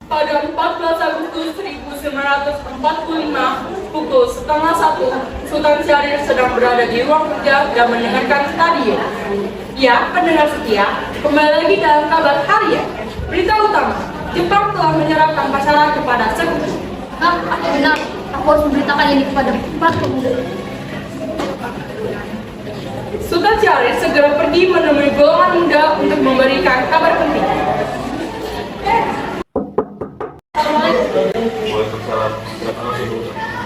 Pada 14 Agustus 1945, pukul setengah 1, Sultan Syahrir sedang berada di ruang kerja dan mendengarkan radio. Ya, pendengar setia, kembali lagi dalam kabar harian. Berita utama, Jepang telah menyerahkan pasaran kepada sekutu. Aku benar, aku harus memberitakan ini kepada empat pemuda. Sultan Syahrir segera pergi menemui golongan muda untuk memberikan kabar penting. Waalaikumsalam.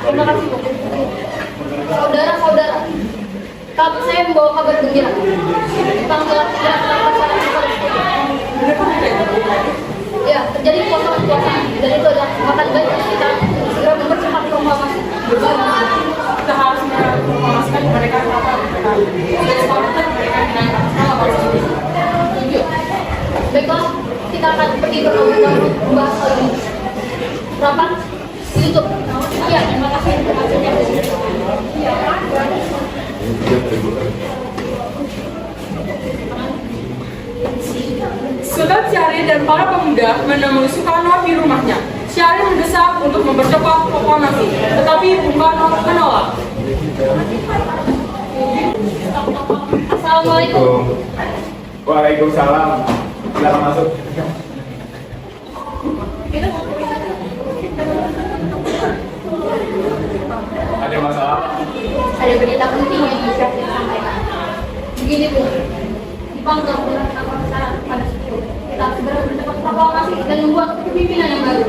Terima kasih, Bu. Saudara-saudara, kami saya membawa kabar gembira. Jepang telah menyerahkan pasaran kepada sekutu. Ya, terjadi kekuasaan dan itu adalah kesempatan baik untuk kita segera mempercepat proklamasi. Kita harus memastikan mereka keselamatan mereka dengan Setuju. Baiklah, kita akan pergi ke ruang membahas hal ini. Rapat ditutup. Iya, terima kasih informasinya. Sultan Syahrir dan para pemuda menemui Soekarno di rumahnya. Syahrir mendesak untuk mempercepat proklamasi, tetapi Bung Karno menolak. Assalamualaikum. Waalaikumsalam. Silakan masuk. Ada masalah? Ada berita penting yang bisa kita sampaikan. Begini, Bu. Jepang telah menyerahkan pasaran kepada sekutu. Kita harus segera mempercepat proklamasi dan membuat kepemimpinan yang baru.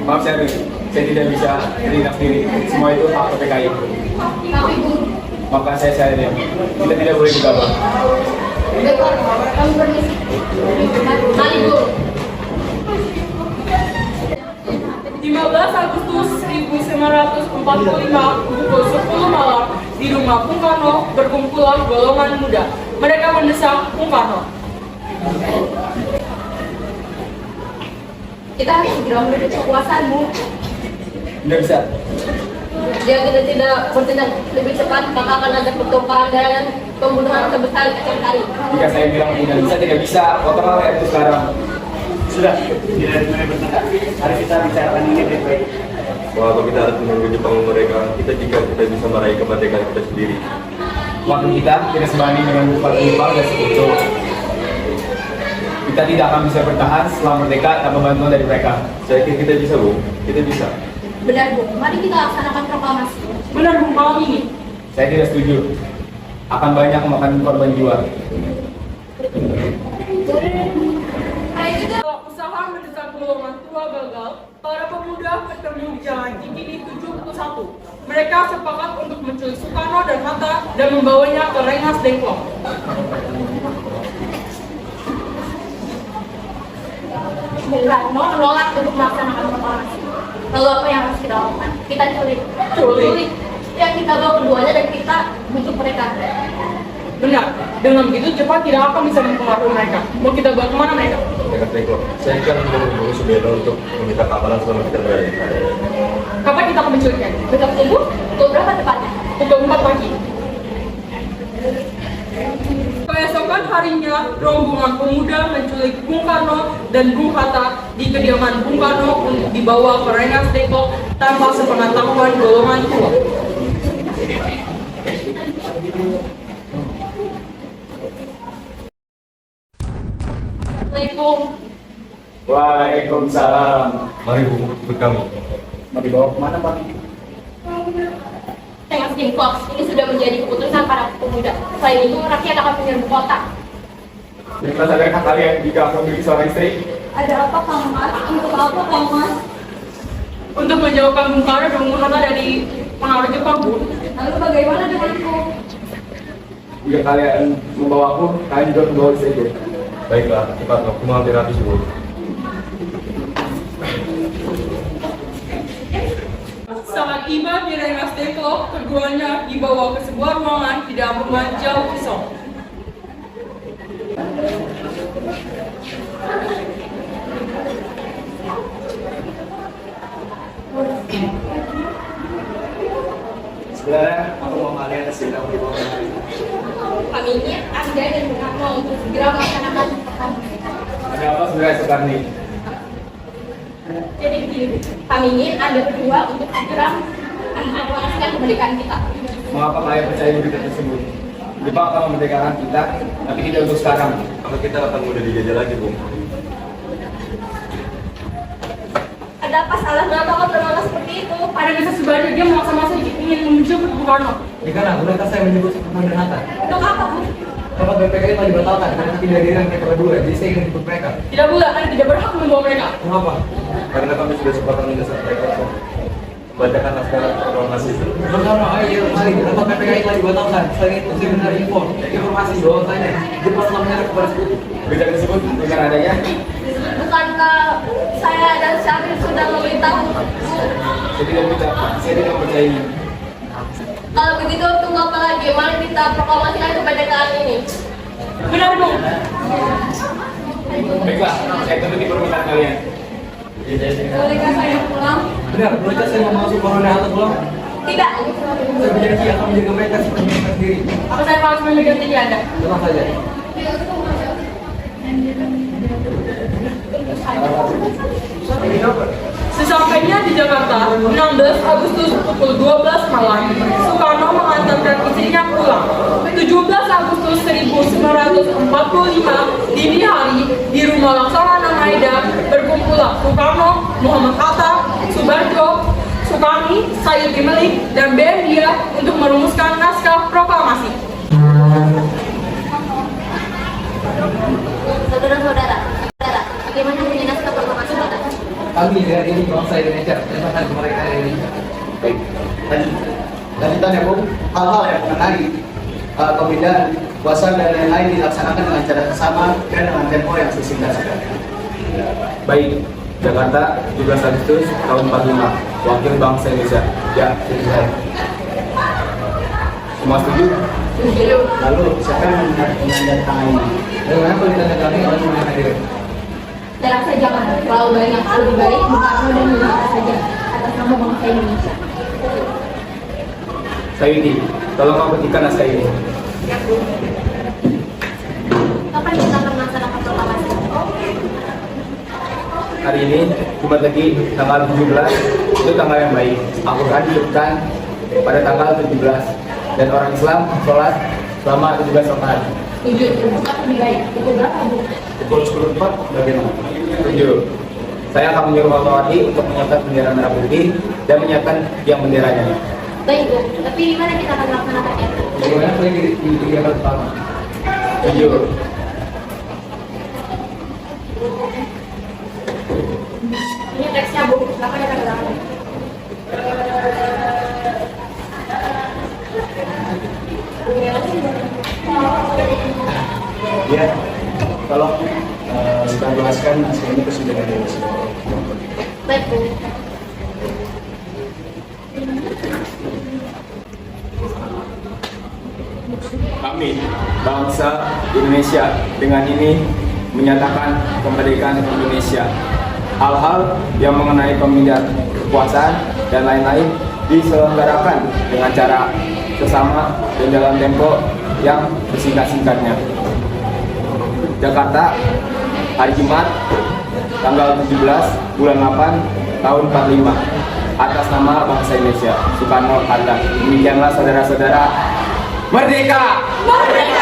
Maaf saya tidak bisa bertindak sendiri. Semua itu hak PPKI. Tapi, Bu, Maafkan saya diam. Kita tidak boleh gegabah. baiklah, kami permisi. Mari, Bu. 15 Agustus 1945 pukul 10 malam di rumah Bung Karno berkumpulan golongan muda. Mereka mendesak Bung Karno. Kita harus segera menuju kekuasaan, Bu. Tidak bisa. Jika kita tidak bertindak lebih cepat, maka akan ada pertumpahan darah dan pembunuhan sebesar setiap kali. Jika saya bilang tidak bisa. Potong itu sekarang. Sudah, tidak boleh bertengkar. Mari kita bicarakan ini baik-baik. Mengapa kita harus menunggu Jepang mereka? Kita juga bisa meraih kemerdekaan kita sendiri. Waktu kita tidak sebanding dengan bupati Jepang dan sekutu. Kita tidak akan bisa bertahan setelah merdeka tanpa bantuan dari mereka. Saya yakin kita bisa, Bu. Kita bisa. Benar, Bu. Mari kita laksanakan proklamasi. Benar Bung malam ini. Saya tidak setuju. Akan banyak memakan korban jiwa. Setelah usaha mendesak golongan tua gagal, para pemuda bertemu di Jalan Cikini 71. Mereka sepakat untuk menculik Soekarno dan Hatta dan membawanya ke Rengas Dengklok. Bung Karno menolak untuk melaksanakan proklamasi. Lalu apa yang harus kita lakukan? Kita culik. Culik. Ya, kita bawa keduanya dan kita bujuk mereka. Benar, dengan begitu Jepang tidak akan bisa mempengaruhi mereka. Mau kita bawa kemana mereka? Dekat Dengklok. Saya kan menunggu Subianto untuk meminta keamanan selama kita berada. Kapan kita akan menculiknya? Besok subuh, pukul berapa tepatnya? Pukul 4 pagi. Keesokan harinya, rombongan pemuda menculik Bung Karno dan Bung Hatta di kediaman Bung Karno untuk dibawa ke Rengas Dengklok tanpa sepengetahuan golongan tua. Assalamualaikum. Waalaikumsalam. Mari, Bu, ikut kami. Mau dibawa kemana, Pak? Rengas Dengklok, ini sudah menjadi keputusan para pemuda. Selain itu, rakyat akan menyerbu kota. Kita sadarkah kalian jika aku memiliki seorang istri? Ada apa, Kang Mas? Untuk apa, Kang Mas? Untuk menjauhkan Bung Karno dan Bung Hatta dari pengaruh Jepang, Bu. Lalu bagaimana denganku? Jika kalian membawa aku, kalian juga membawa istri saja. Baiklah, cepat waktu hampir habis, Bu. Saat tiba di Rengas Dengklok, keduanya dibawa ke sebuah ruangan di dalam rumah jauh kosong. Sebenarnya aku mau kalian sedang dibawa. Kami ini Anda dan Bung Karno untuk segera melaksanakan pertama. Ada apa sebenarnya Soekarni? Jadi begini, kami ingin Anda berdua untuk segera mengaklamasikan kemerdekaan kita. Mengapa kalian percaya di berita tersebut? Jepang akan memerdekakan kita, tapi tidak untuk sekarang. Maka kita akan mudah dijajah lagi, Bung. Ada apa salahnya kalau berlaku seperti itu? Ada bisa sebaliknya dia maksa-maksa ingin menjemput Bung Karno. Karena bolehkah saya menyebut Soekarno dan Hatta? Untuk apa, Bu? Rapat BPK telah dibatalkan karena tidak hadirkan mereka berdua, jadi saya ingin ikut mereka. Tidak boleh, Anda tidak berhak membawa mereka. Mengapa? Karena kami sudah sepakat mendesak mereka untuk membacakan naskah proklamasi. Pertama, ayo mari rapat BPK telah dibatalkan. Selain itu, saya benar informasi bahwasanya Jepang telah menyerah kepada sekutu. Berita tersebut dengan adanya Bukankah saya dan Syarif sudah memberitahu, Bu? saya tidak percaya. Kalau begitu, tunggu apa lagi? Mari kita proklamasikan kemerdekaan ini. Benar, Bung. Baiklah, saya turuti permintaan kalian. Bolehkah saya pulang? Benar, bolehkah saya membawa Soekarno dan Hatta pulang? Tidak. Saya berjanji akan menjaga mereka seperti mereka sendiri. Apa saya harus memegang janji Anda? Tenang saja. Sesampainya di Jakarta, 16 Agustus pukul 12 malam, Soekarno mengantarkan istrinya pulang. 17 Agustus 1945, dini hari, di rumah Laksamana Maeda, berkumpulah Soekarno, Muhammad Hatta, Soebarjo, Soekarni, Said Melik, dan BNDIA untuk merumuskan naskah proklamasi. Saudara-saudara, bagaimana bunyi naskah proklamasi kita? Kami dari ini bangsa Indonesia, terima kasih mereka ini. Baik, lanjutannya Bung, hal-hal yang mengenai pembedaan kuasa dan lain-lain dilaksanakan dengan cara sama dan dengan tempo yang sesingkat. Baik, Jakarta 17 Agustus tahun 45, Wakil Bangsa Indonesia. Ya, selesai. Semua setuju? Lalu siapa yang menandatangani? Bagaimana kalau ditandatangani oleh semua yang hadir? Saya rasa jangan terlalu banyak, lebih baik Bung Karno dan Bung Hatta saja atas nama bangsa Indonesia. Sayudi, tolong kau petikan naskah ini. Kapan kita akan melaksanakan proklamasi? Hari ini, Jumat lagi, tanggal 17, itu tanggal yang baik. Aku akan hidupkan pada tanggal 17. Dan orang Islam sholat selama 17 rakaat. Tujuh, bukan lebih baik. Itu berapa, Bu? Pukul 10.04, bagaimana? 7. Saya akan menyuruh Fatwati untuk menyiapkan bendera merah putih dan menyiapkan tiang benderanya. Baik, Bu. Tapi di mana kita akan melaksanakannya? Bagaimana kalau di kegiatan pertama? 7. Ini teksnya, Bu. Silakan kita lakukan. Ya, tolong kita jelaskan naskah ini ke saudara Dewi. Baik, Bu. Kami, bangsa Indonesia, dengan ini menyatakan kemerdekaan Indonesia. Hal-hal yang mengenai pemindahan kekuasaan dan lain-lain diselenggarakan dengan cara sesama dan dalam tempo yang sesingkat-singkatnya. Jakarta, hari Jumat, tanggal 17 bulan 8 tahun 45, atas nama bangsa Indonesia, Soekarno Hatta. Demikianlah saudara-saudara, merdeka! Merdeka!